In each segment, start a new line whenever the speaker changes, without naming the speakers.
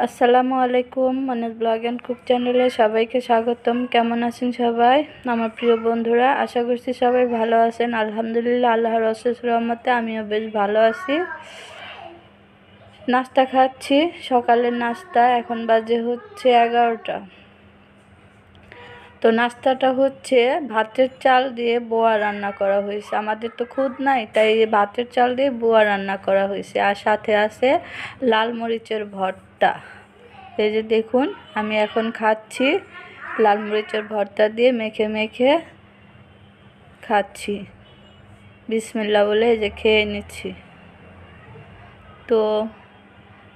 আসসালামু আলাইকুম, Moniz blog and cook চ্যানেলে সবাইকে স্বাগতম। কেমন আছেন সবাই আমার প্রিয় বন্ধুরা? আশা করছি সবাই ভালো আছেন। আলহামদুলিল্লাহ, আল্লাহর অশেষ রহমতে আমিও বেশ ভালো আছি। নাস্তা খাচ্ছি, সকালের নাস্তা। এখন বাজে হচ্ছে 11টা। তো নাস্তাটা হচ্ছে ভাতের চাল দিয়ে বোয়া রান্না করা হয়েছে। আমাদের তো খুদ নাই, তাই ভাতের চাল দিয়ে বোয়া রান্না করা হয়েছে। আর সাথে আছে লাল মরিচের ভর্তা। এই যে দেখুন, আমি এখন খাচ্ছি লাল মরিচের ভর্তা দিয়ে মেখে মেখে খাচ্ছি। বিসমিল্লাহ বলে এই যে খেয়ে নিচ্ছি। তো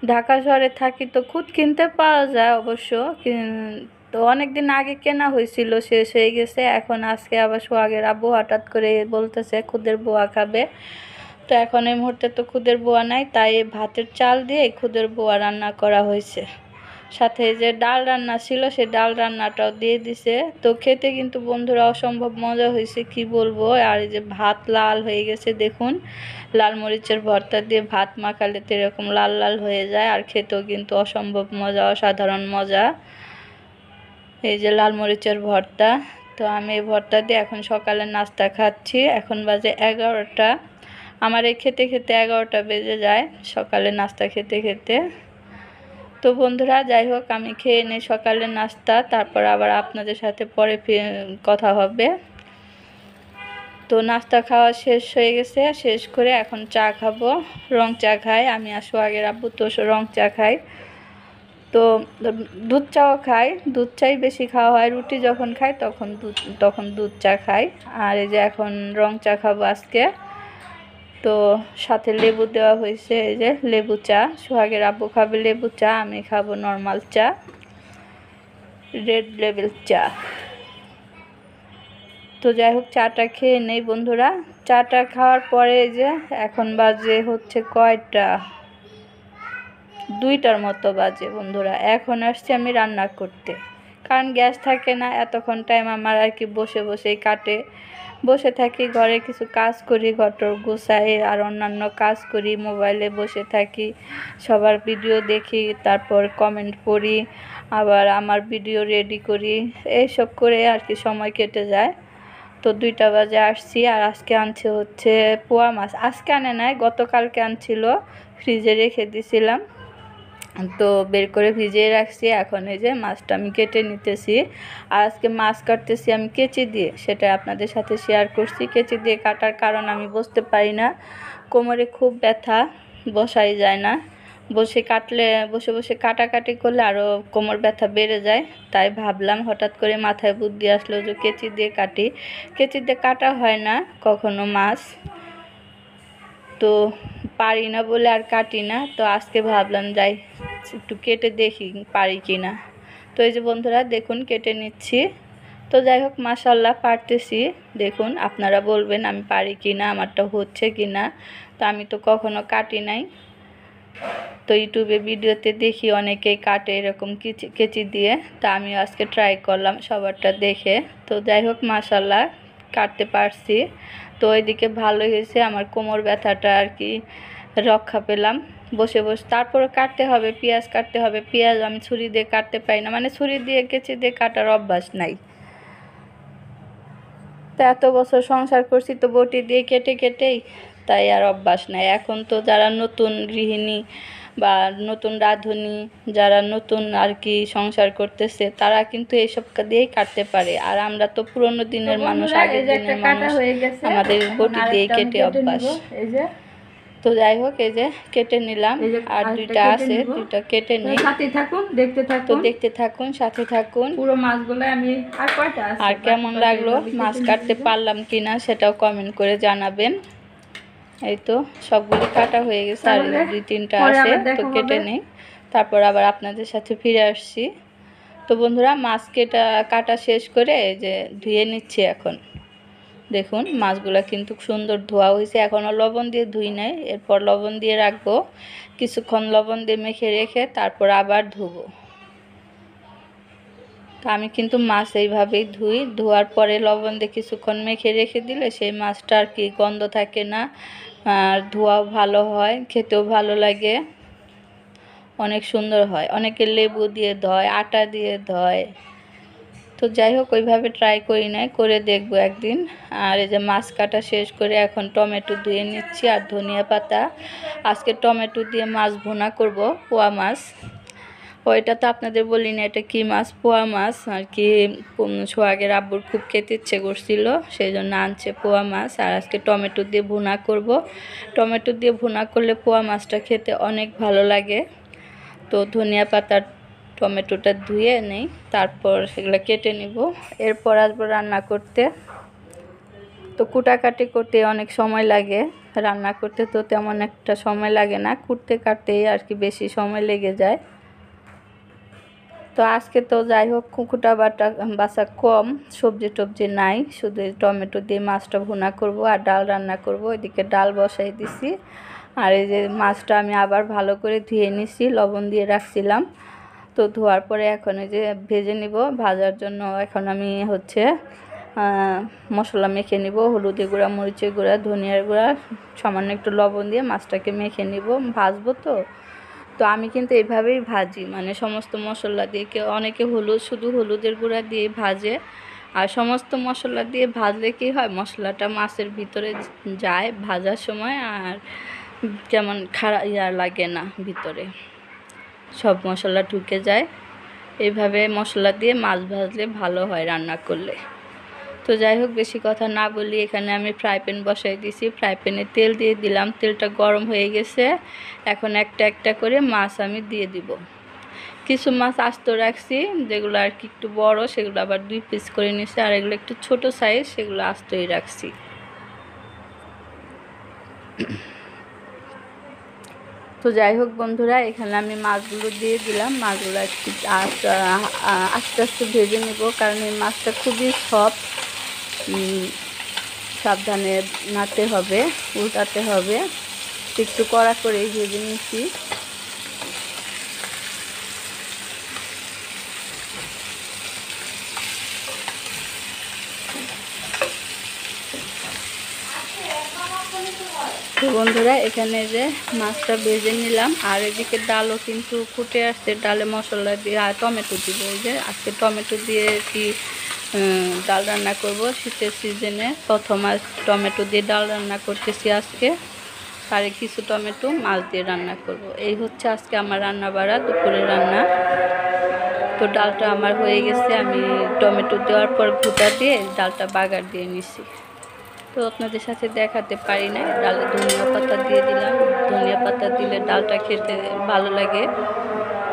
ঢাকা শহরে থাকি, তো খুদ কিনতে পাওয়া যায় অবশ্য। তো অনেক দিন আগে কেনা হয়েছিল, শেষ হয়ে গেছে। এখন আজকে আবার সোহাগের আব্বু হঠাৎ করে বলতেছে খুদের বোয়া খাবে। তো এখন এই মুহূর্তে তো খুদের বোয়া নাই, তাই ভাতের চাল দিয়ে খুদের বোয়া রান্না করা হয়েছে। সাথে যে ডাল রান্না ছিল, সে ডাল রান্নাটাও দিয়ে দিছে। তো খেতে কিন্তু বন্ধুরা অসম্ভব মজা হয়েছে, কি বলবো। আর এই যে ভাত লাল হয়ে গেছে দেখুন, লাল মরিচের ভর্তা দিয়ে ভাত মাখালে তো এরকম লাল লাল হয়ে যায়। আর খেতেও কিন্তু অসম্ভব মজা, অসাধারণ মজা। এই যে লাল মরিচের ভর্তা। তো আমি এই ভর্তা দিয়ে এখন সকালের নাস্তা খাচ্ছি। এখন বাজে 11টা। আমার এই খেতে খেতে 11টা বেজে যায়, সকালে নাস্তা খেতে খেতে। তো বন্ধুরা, যাই হোক, আমি খেয়ে নিই সকালের নাস্তা, তারপর আবার আপনাদের সাথে পরে কথা হবে। তো নাস্তা খাওয়া শেষ হয়ে গেছে, শেষ করে এখন চা খাবো। রং চা খাই আমি, আর সোহাগের আব্বু তো রং চা খাই। তো দুধ চাও খাই, দুধ চাই বেশি খাওয়া হয়। রুটি যখন খাই তখন দুধ চা খাই। আর এই যে এখন রং চা খাবো আজকে। তো সাথে লেবু দেওয়া হয়েছে, এই যে লেবু চা। সোহাগের আব্বু খাবে লেবু চা, আমি খাবো নর্মাল চা, রেড লেবেল চা। তো যাই হোক, চাটা খেয়ে নেই বন্ধুরা। চাটা খাওয়ার পরে যে এখন বাজে হচ্ছে কয়টা, 2টার মতো বাজে বন্ধুরা। এখন আসছি আমি রান্না করতে, কারণ গ্যাস থাকে না। এতক্ষণ টাইম আমার আর কি বসে বসেই কাটে। বসে থাকি, ঘরে কিছু কাজ করি, ঘটর গোছাই আর অন্যান্য কাজ করি, মোবাইলে বসে থাকি, সবার ভিডিও দেখি, তারপর কমেন্ট পড়ি, আবার আমার ভিডিও রেডি করি। এইসব করে আর কি সময় কেটে যায়। তো 2টা বাজে আসছি। আর আজকে আনছে হচ্ছে পোয়া মাছ। আজকে আনে নাই, গতকালকে আনছিল, ফ্রিজে রেখে দিয়েছিলাম। তো বের করে ভিজিয়ে রাখছি। এখন এই যে মাছটা আমি কেটে নিতেছি। আর আজকে মাছ কাটতেছি আমি কেচি দিয়ে, সেটা আপনাদের সাথে শেয়ার করছি। কেচি দিয়ে কাটার কারণ আমি বুঝতে পারি না, কোমরে খুব ব্যথা, বসাই যায় না। বসে বসে কাটাকাটি করলে আরও কোমর ব্যথা বেড়ে যায়। তাই ভাবলাম, হঠাৎ করে মাথায় বুদ্ধি আসলো যে কেচি দিয়ে কাটি। কেচি দিয়ে কাটা হয় না কখনো মাছ, তো পারি না বলে আর কাটি না। তো আজকে ভাবলাম যাই একটু কেটে দেখি পারি কি না। তো এই যে বন্ধুরা দেখুন, কেটে নিচ্ছি। তো যাই হোক, মাশাআল্লাহ পারতেছি। দেখুন, আপনারা বলবেন আমি পারি কি না, আমারটা হচ্ছে কি না। তো আমি তো কখনো কাটি নাই। তো ইউটিউবে ভিডিওতে দেখি অনেকেই কাটে এরকম কেচি দিয়ে। তা আমি আজকে ট্রাই করলাম সবারটা দেখে। তো যাই হোক, মাশাআল্লাহ কাটতে পারছি। তো ওইদিকে ভালো হয়েছে, আমার কোমর ব্যথাটা আর কি রক্ষা পেলাম বসে বসে। তারপরে কাটতে হবে, পেঁয়াজ কাটতে হবে। পেঁয়াজ আমি ছুরি দিয়ে কাটতে পারি না, মানে ছুরি দিয়ে কেচি দিয়ে কাটার অভ্যাস নাই। তো এত বছর সংসার করছি তো বটি দিয়ে কেটে কেটেই, তাই আর অভ্যাস নাই। এখন তো যারা নতুন গৃহিণী বা নতুন রাঁধুনি, যারা নতুন আর কি সংসার করতেছে, তারা কিন্তু এইসব দিয়েই কাটতে পারে। আর আমরা তো পুরোনো দিনের মানুষ, আগের দিনের মানুষ, আমাদের বটি দিয়েই কেটে অভ্যাস। তো যাই হোক, এই যে কেটে নিলাম। আর 2টা আছে, 2টা কেটে নিই। তো দেখতে থাকুন, সাথে থাকুন।
পুরো মাছগুলো আমি আর কয়টা আছে,
আর কেমন লাগলো, মাছ কাটতে পারলাম কিনা সেটাও কমেন্ট করে জানাবেন। এই তো সবগুলি কাটা হয়ে গেছে, আর 2-3টা আছে, তো কেটে নেই। তারপর আবার আপনাদের সাথে ফিরে আসছি। তো বন্ধুরা, মাছ কাটা শেষ করে এই যে ধুয়ে নিচ্ছি এখন। দেখুন, মাছগুলা কিন্তু সুন্দর ধোয়া হয়েছে। এখনও লবণ দিয়ে ধুই নাই, এরপর লবণ দিয়ে রাখবো কিছুক্ষণ, লবণ দিয়ে মেখে রেখে তারপর আবার ধুবো। তো আমি কিন্তু মাছ এইভাবেই ধুই, ধোয়ার পরে লবণ দিয়ে কিছুক্ষণ মেখে রেখে দিলে সেই মাছটা আর কি গন্ধ থাকে না, আর ধোয়াও ভালো হয়, খেতেও ভালো লাগে। অনেক সুন্দর হয়। অনেকে লেবু দিয়ে ধয়, আটা দিয়ে ধয়। তো যাই হোক, ওইভাবে ট্রাই করি নাই, করে দেখবো একদিন। আর এই যে মাছ কাটা শেষ করে এখন টমেটো ধুয়ে নিচ্ছি আর ধনিয়া পাতা। আজকে টমেটো দিয়ে মাছ ভুনা করব, পোয়া মাছ। ওইটা তো আপনাদের বলি না, এটা কী মাছ, পোয়া মাছ আর কি। সোহাগের আব্বুর খুব খেতে ইচ্ছে করছিল, সেই জন্য আনছে পোয়া মাছ। আর আজকে টমেটো দিয়ে ভুনা করব। টমেটো দিয়ে ভুনা করলে পোয়া মাছটা খেতে অনেক ভালো লাগে। তো ধনিয়া পাতার টমেটোটা ধুয়ে নেই, তারপর সেগুলো কেটে নিব। এরপর আসবো রান্না করতে। তো কুটাকাটি করতে অনেক সময় লাগে, রান্না করতে তো তেমন একটা সময় লাগে না, কুটতে কাটতেই আর কি বেশি সময় লেগে যায়। তো আজকে তো যাই হোক কুকুটা বাছা কম, সবজি টবজি নাই, শুধু টমেটো দিয়ে মাছটা ভুনা করব আর ডাল রান্না করব। এদিকে ডাল বসাই দিছি। আর এই যে মাছটা আমি আবার ভালো করে ধুয়ে নিছি, লবণ দিয়ে রাখছিলাম। তো ধোয়ার পরে এখন এই যে ভেজে নিব। ভাজার জন্য এখন আমি হচ্ছে মশলা মেখে নিব, হলুদের গুঁড়া, মরিচের গুঁড়া, ধনিয়ার গুঁড়া, সামান্য একটু লবণ দিয়ে মাছটাকে মেখে নিব। ভাজবো তো। তো আমি কিন্তু এইভাবেই ভাজি, মানে সমস্ত মশলা দিয়ে। অনেকে শুধু হলুদের গুঁড়া দিয়ে ভাজে। আর সমস্ত মশলা দিয়ে ভাজলে কী হয়, মশলাটা মাছের ভিতরে যায় ভাজার সময়, আর যেমন লাগে না, ভিতরে সব মশলা ঢুকে যায়। এইভাবে মশলা দিয়ে মাছ ভাজলে ভালো হয় রান্না করলে। তো যাই হোক, বেশি কথা না বলি, এখানে আমি ফ্রাই প্যান বসাই দিয়েছি। ফ্রাই প্যানে তেল দিয়ে দিলাম, তেলটা গরম হয়ে গেছে। এখন একটা একটা করে মাছ আমি দিয়ে দিব। কিছু মাছ আস্ত রাখছি, যেগুলো আর কি একটু বড়, সেগুলো আবার 2 পিস করে নিয়েছি। আর এগুলো একটু ছোট সাইজ, সেগুলো আস্তই রাখছি। তো যাই হোক বন্ধুরা, এখানে আমি মাছগুলো দিয়ে দিলাম। মাছগুলো একটু আস্তে আস্তে ভেজে নেব, কারণ এই মাছটা খুবই সফট। সাবধানে নাড়তে হবে, উল্টাতে হবে। একটু কড়া করেই ভেজে নিচ্ছি। তো বন্ধুরা, এখানে যে মাছটা ভেজে নিলাম, আর এদিকে ডালও কিন্তু ফুটে আসছে। ডালে মশলা দিয়ে আর টমেটো দিব। এই যে আজকে টমেটো দিয়ে কি ডাল রান্না করব শীতের সিজনে। প্রথম আর টমেটো দিয়ে ডাল রান্না করতেছি আজকে। আর কিছু টমেটো মাছ দিয়ে রান্না করব। এই হচ্ছে আজকে আমার রান্না বাড়া, দুপুরের রান্না। তো ডালটা আমার হয়ে গেছে, আমি টমেটো দেওয়ার পর ঘুটা দিয়ে ডালটা বাগার দিয়ে নিছি। তো আপনাদের সাথে দেখাতে পারি না, ডালে ধনিয়া পাতা দিয়ে দিলাম। ধনিয়া পাতা দিলে ডালটা খেতে ভালো লাগে,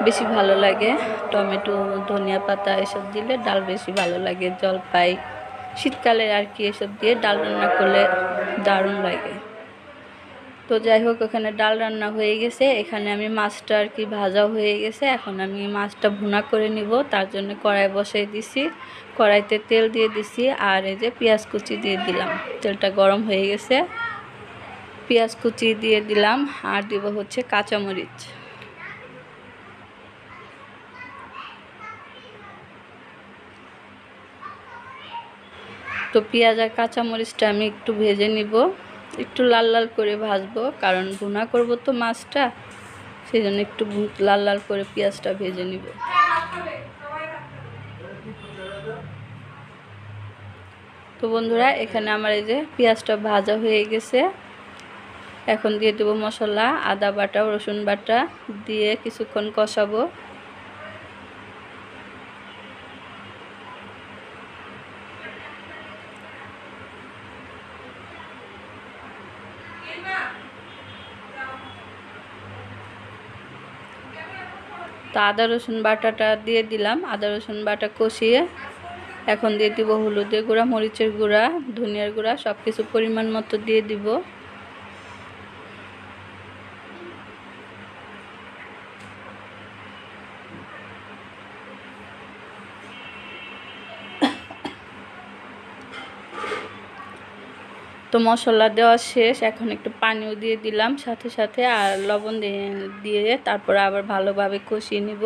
বেশি ভালো লাগে। টমেটো, ধনিয়া পাতা এসব দিলে ডাল বেশি ভালো লাগে। জলপাই, শীতকালে আর কি এসব দিয়ে ডাল রান্না করলে দারুণ লাগে। তো যাই হোক, ওখানে ডাল রান্না হয়ে গেছে। এখানে আমি মাছটা আর কি ভাজা হয়ে গেছে। এখন আমি মাছটা ভুনা করে নিব, তার জন্য কড়াই বসাই দিছি। কড়াইতে তেল দিয়ে দিছি, আর এই যে পেঁয়াজ কুচি দিয়ে দিলাম। তেলটা গরম হয়ে গেছে, পেঁয়াজ কুচি দিয়ে দিলাম। আর দিব হচ্ছে কাঁচামরিচ। তো পেঁয়াজ আর কাঁচামরিচটা আমি একটু ভেজে নিব, একটু লাল লাল করে ভাজবো, কারণ ভুনা করব তো মাছটা, সেই জন্য একটু লাল লাল করে পেঁয়াজটা ভেজে নিব। তো বন্ধুরা, এখানে আমার এই যে পেঁয়াজটা ভাজা হয়ে গেছে। এখন দিয়ে দেবো মশলা, আদা বাটা, রসুন বাটা দিয়ে কিছুক্ষণ কষাবো। তো আদা রসুন বাটাটা দিয়ে দিলাম, আদা রসুন বাটা কষিয়ে এখন দিয়ে দিব হলুদের গুঁড়া, মরিচের গুঁড়া, ধনিয়ার গুঁড়া, সব কিছু পরিমাণ মতো দিয়ে দিব। তো মশলা দেওয়া শেষ, এখন একটু পানিও দিয়ে দিলাম সাথে সাথে, আর লবণ দিয়ে তারপর আবার ভালোভাবে কষিয়ে নিব।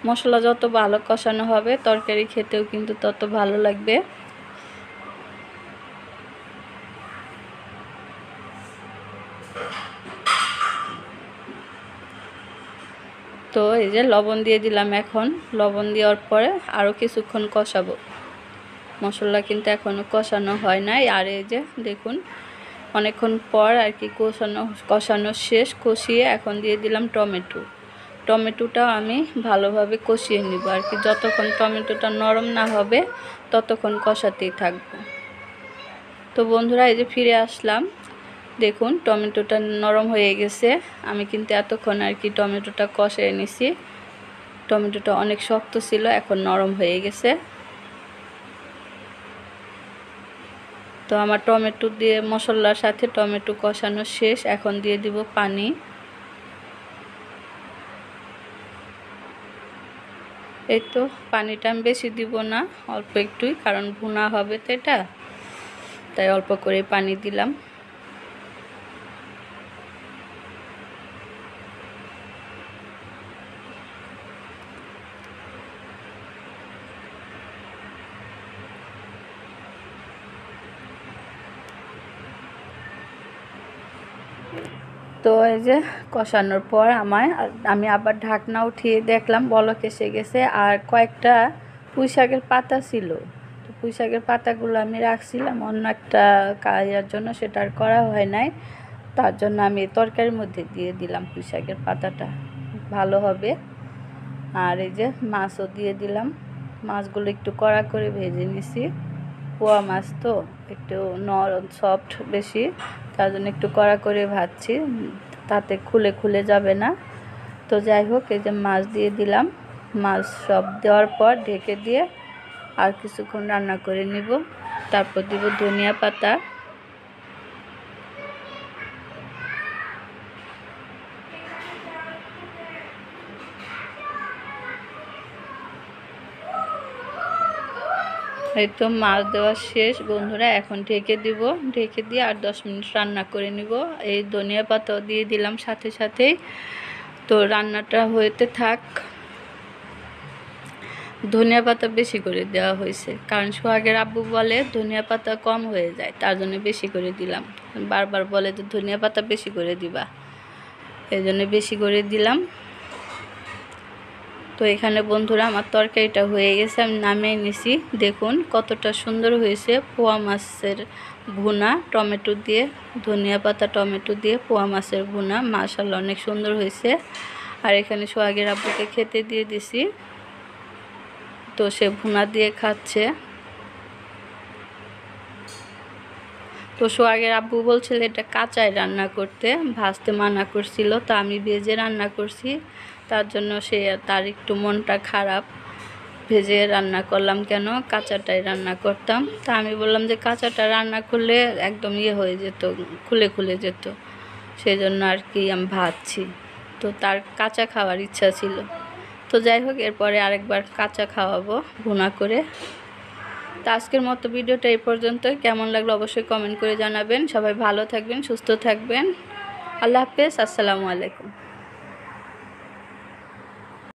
মশলা যত ভালো কষানো হবে, তরকারি খেতেও কিন্তু তত ভালো লাগবে। তো তো এই যে লবণ দিয়ে দিলাম। এখন লবণ দেওয়ার পরে আরও কিছুক্ষণ কষাবো। মশলা কিন্তু এখনও কষানো হয় নাই। আর এই যে দেখুন অনেকক্ষণ পর আর কি কষানো শেষ। কষিয়ে এখন দিয়ে দিলাম টমেটোটাও আমি ভালোভাবে কষিয়ে নিব আর কি। যতক্ষণ টমেটোটা নরম না হবে ততক্ষণ কষাতেই থাকবো। তো বন্ধুরা এই যে ফিরে আসলাম, দেখুন টমেটোটা নরম হয়ে গেছে। আমি কিন্তু এতক্ষণ আর কি টমেটোটা কষিয়ে নিছি। টমেটোটা অনেক শক্ত ছিল, এখন নরম হয়ে গেছে। তো আমার টমেটো দিয়ে মশলার সাথে টমেটো কষানো শেষ। এখন দিয়ে দিব পানি। এই তো পানিটা আমি বেশি দিব না, অল্প একটুই, কারণ ভুনা হবে তো এটা, তাই অল্প করে পানি দিলাম। তো এই যে কষানোর পর আমি আবার ঢাকনা উঠিয়ে দেখলাম বলক এসে গেছে। আর কয়েকটা পুঁই শাকের পাতা ছিল, তো পুঁই শাকের পাতাগুলো আমি রাখছিলাম অন্য একটা কাজের জন্য, সেটা আর করা হয় নাই। তার জন্য আমি তরকারির মধ্যে দিয়ে দিলাম পুঁই শাকের পাতাটা, ভালো হবে। আর এই যে মাছও দিয়ে দিলাম। মাছগুলো একটু কড়া করে ভেজে নিছি। পোয়া মাছ তো একটু নরম সফট বেশি, তার জন্য একটু কড়া করে ভাজছি, তাতে খুলে যাবে না। তো যাই হোক এই যে মাছ দিয়ে দিলাম। মাছ সব দেওয়ার পর ঢেকে দিয়ে আর কিছুক্ষণ রান্না করে নিব। তারপর দিব ধনিয়া পাতা। এই তো মাছ দেওয়া শেষ বন্ধুরা। এখন ঢেকে দিব। ঢেকে দিয়ে আর 10 মিনিট রান্না করে নিব। এই ধনিয়া পাতাও দিয়ে দিলাম সাথে সাথেই। তো রান্নাটা হইতে থাক। ধনিয়া পাতা বেশি করে দেওয়া হয়েছে, কারণ সোহাগের আব্বু বলে ধনিয়া পাতা কম হয়ে যায়, তার জন্য বেশি করে দিলাম। বারবার বলে যে ধনিয়া পাতা বেশি করে দিবা, এই জন্য বেশি করে দিলাম। তো এখানে বন্ধুরা আমার তরকারিটা হয়ে গেছে, আমি নামিয়ে নিছি। দেখুন কতটা সুন্দর হয়েছে। পোয়া মাছের ভুনা টমেটো দিয়ে, ধনিয়া পাতা টমেটো দিয়ে পোয়া মাছের ভুনা, মাশাআল্লাহ অনেক সুন্দর হয়েছে। আর এখানে সোহাগের আব্বুকে খেতে দিয়ে দিছি, তো সে ভুনা দিয়ে খাচ্ছে। তো সোহাগের আব্বু বলছিল এটা কাঁচায় রান্না করতে, ভাজতে মানা করছিল, তো আমি ভেজে রান্না করছি। তার জন্য তার একটু মনটা খারাপ, ভেজে রান্না করলাম কেন, কাঁচাটাই রান্না করতাম। তা আমি বললাম যে কাঁচাটা রান্না করলে একদম হয়ে যেত, খুলে যেত, সেই জন্য আর কি আমি ভাজছি। তো তার কাঁচা খাওয়ার ইচ্ছা ছিল। তো যাই হোক এরপরে আরেকবার কাঁচা খাওয়াবো ভুনা করে। তো আজকের মতো ভিডিওটা এই পর্যন্ত। কেমন লাগলো অবশ্যই কমেন্ট করে জানাবেন। সবাই ভালো থাকবেন, সুস্থ থাকবেন। আল্লাহ হাফেজ, আসসালামু আলাইকুম।